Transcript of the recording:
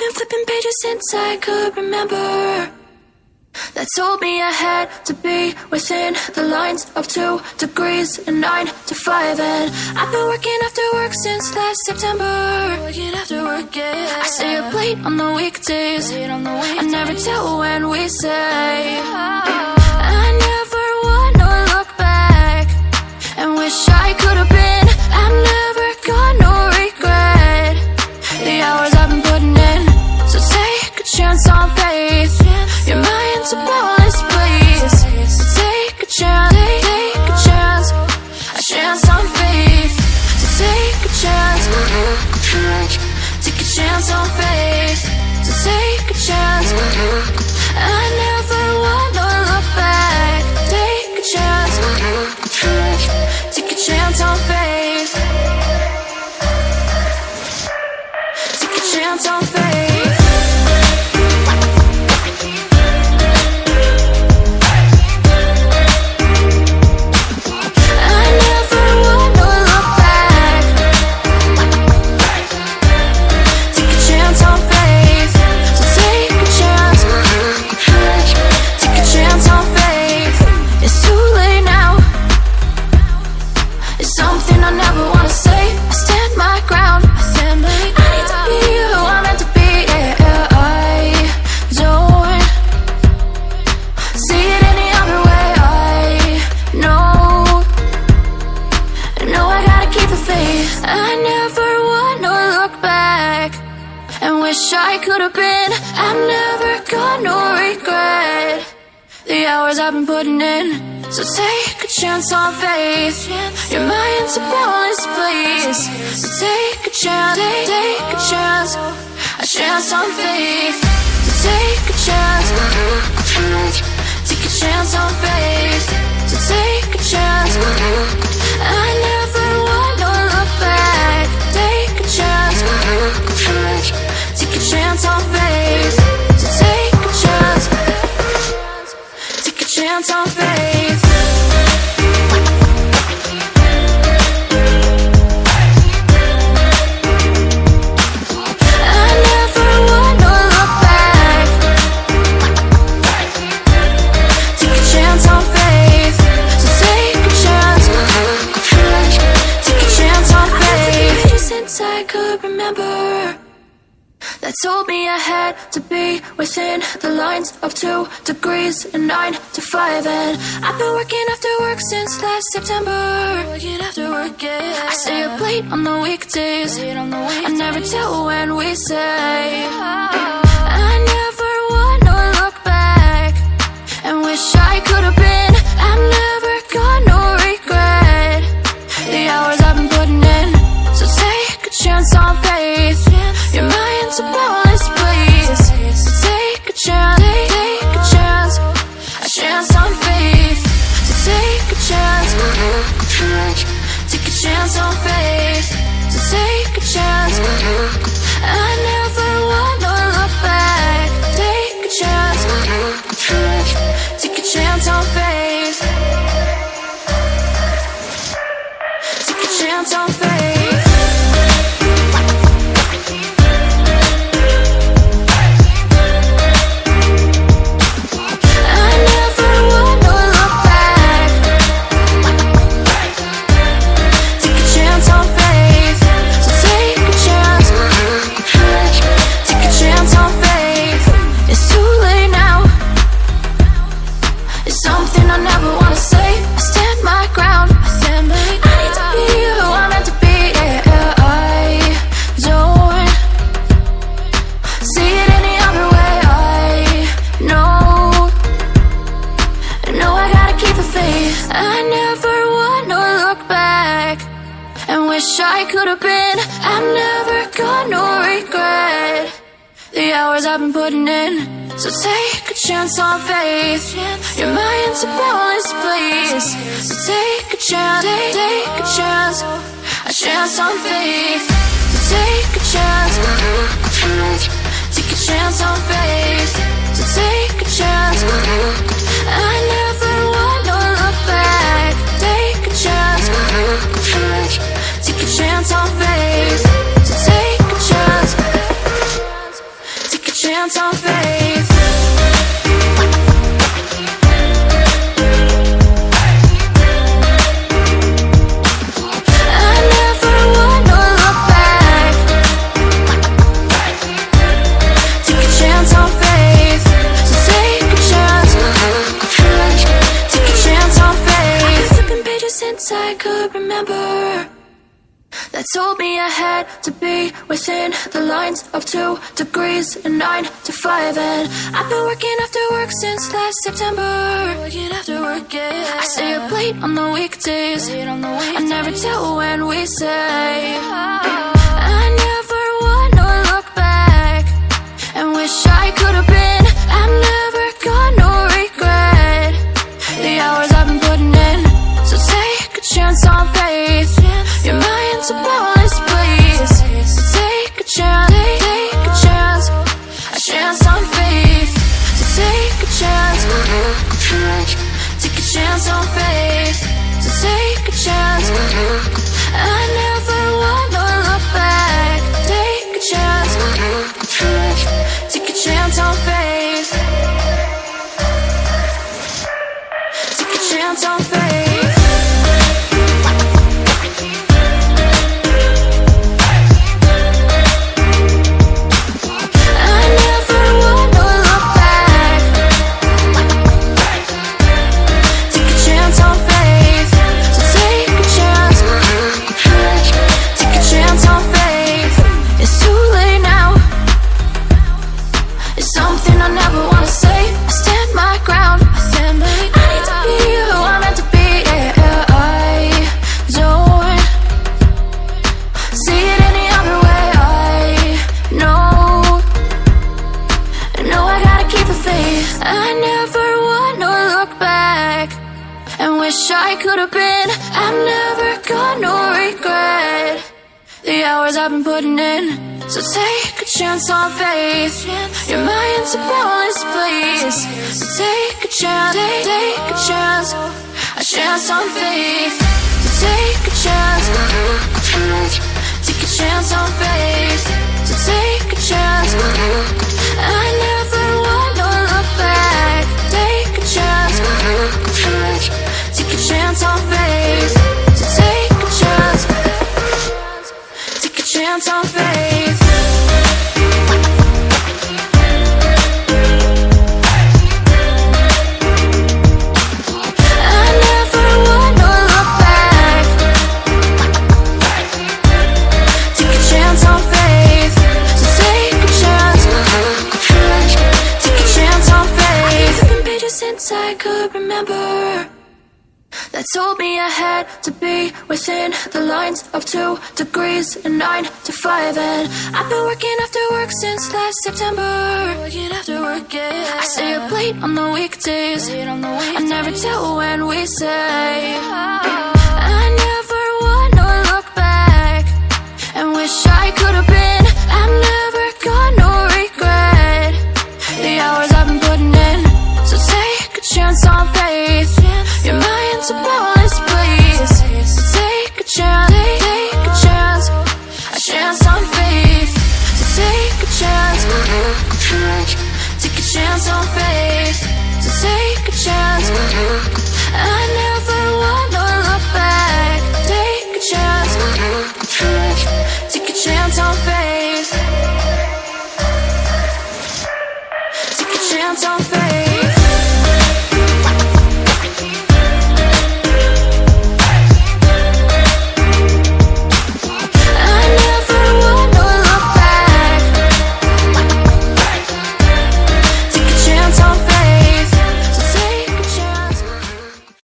been flipping pages since I could remember, that told me I had to be within the lines of 2 degrees and 9 to 5. And I've been working after work since last September. Working after work, yeah. I stay up late on the weekdays. I never tell when we say. I never wanna look back and wish I could have been. I've never got no regret. The hours I've been putting in, so take a chance on faith. Your mind's a boundless place. So take a chance, take a chance, a chance on faith. So take a chance, take a chance on faith. So take a chance. I never wanna look back. Take a chance, take a chance on faith. Take a chance on faith. I could have been. I've never got no regret. The hours I've been putting in, so take a chance on faith. Your mind's a boundless place. So take a chance, take a chance, a chance on faith. So take a chance, take a chance on faith. So take a chance. I never wanna look back. Take a chance, take a chance on faith. So take a chance, take a chance on faith. I never wanna look back. Take a chance on faith. So take a chance, take a chance on faith. Since I could remember, that told me I had to be within the lines of 2 degrees and 9 to 5. And I've been working after work since last September. Working after work, yeah. I stay up late on the weekdays. I never tell when we say. I never wanna look back and wish I could have been. I've never got no regret. The hours I've been putting in, so take a chance on faith. Your mind's a boundless place. So take a chance, take a chance, a chance on faith. So take a chance, take a chance on faith. So take a chance. I never wanna look back. Take a chance, take a chance on faith. Take a chance on faith. I never wanna look back and wish I could have been. I've never got no regret. The hours I've been putting in, so take a chance on faith. Your mind's a boundless place. So take a chance, take a chance, a chance on faith. So take a chance, take a chance on faith. So take a chance. I never wanna look back. Take a chance, take a chance on faith. So take a chance, chance on faith. I never wanna look back. Take a chance on faith. So take a chance. Take a chance on faith. I've been flipping pages since I could remember, that told me I had to be within the lines of 2 degrees and 9 to 5. And I've been working after work since last September. Working after work, yeah. I stay up late on the weekdays. I never tell when we say. I never wanna look back and wish I could have been. I'm never gonna regret the hours I've been putting in. So take a chance on faith. Your mind's a boundless place. So take a chance, take a chance on faith. So take a chance, take a chance on faith. So take a chance. I never wanna look back. Take a chance, take a chance on faith. Take a chance on faith. I never wanna look back and wish I could have been. I'm never gonna regret the hours I've been putting in. So take a chance on faith. Your mind's a boundless place. So take a chance, take a chance on faith. So take a chance, take a chance on faith. So take a chance. I never wanna look back. Take a chance, take a chance on faith. So take a chance, take a chance on faith. I never wanna look back. Take a chance on faith. So take a chance, take a chance on faith. I've been pages since I could remember, that told me I had to be within the lines of 2 degrees and 9 to 5. And I've been working after work since last September. Working after work, yeah. I stay up late on the weekdays. I never tell when we say. I never wanna look back and wish I could have been. I'm never gonna regret the hours I've been putting in. So take a chance on faith. Your mind's a boundless place. So take a chance, take a chance on faith. So take a chance, take a chance on faith. So take a chance. I never wanna look back. Take a chance, take a chance on faith.